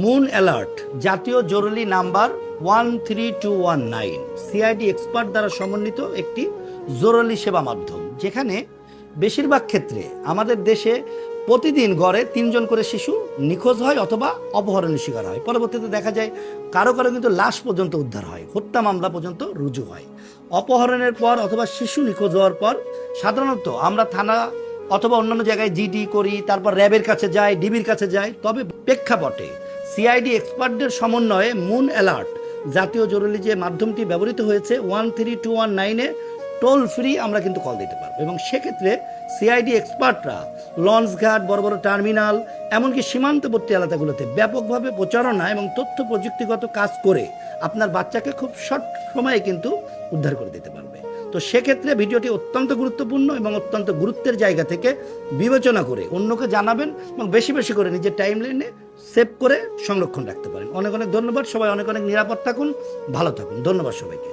Moon alert জাতীয় জরুরি number 13219 CID expert দ্বারা সমন্বিত একটি জরুরি সেবা মাধ্যম, যেখানে বেশিরভাগ ক্ষেত্রে আমাদের দেশে প্রতিদিন গড়ে 3 জন করে শিশু নিখোঁজ হয় অথবা অপহরণের শিকার হয়। পরবর্তীতে দেখা যায় কারো কারো কিন্তু লাশ পর্যন্ত উদ্ধার হয়, হত্যা মামলা পর্যন্ত রুজু হয়। অপহরণের পর অথবা শিশু নিখোঁজ হওয়ার পর সাধারণত আমরা থানা অথবা অন্যান্য জায়গায় জিডি করি, তারপর র্যাবের কাছে যাই, ডিবির কাছে যাই। তবে প্রেক্ষাপটে সিআইডি এক্সপার্টদের সমন্বয়ে মুন অ্যালার্ট জাতীয় জরুরি যে মাধ্যমটি ব্যবহৃত হয়েছে 13219-এ টোল ফ্রি আমরা কিন্তু কল দিতে পারবো। এবং সেক্ষেত্রে সিআইডি এক্সপার্টরা লঞ্চঘাট, বড় বড় টার্মিনাল, এমনকি সীমান্তবর্তী এলাকাগুলোতে ব্যাপকভাবে প্রচারণা এবং তথ্য প্রযুক্তিগত কাজ করে আপনার বাচ্চাকে খুব শর্ট সময়ে কিন্তু উদ্ধার করে দিতে পারবে। তো সেক্ষেত্রে ভিডিওটি অত্যন্ত গুরুত্বপূর্ণ এবং অত্যন্ত গুরুত্বের জায়গা থেকে বিবেচনা করে অন্যকে জানাবেন এবং বেশি বেশি করে নিজের টাইমলাইনে সেভ করে সংরক্ষণ রাখতে পারেন। অনেক অনেক ধন্যবাদ। সবাই অনেক অনেক নিরাপদ থাকুন, ভালো থাকুন। ধন্যবাদ সবাইকে।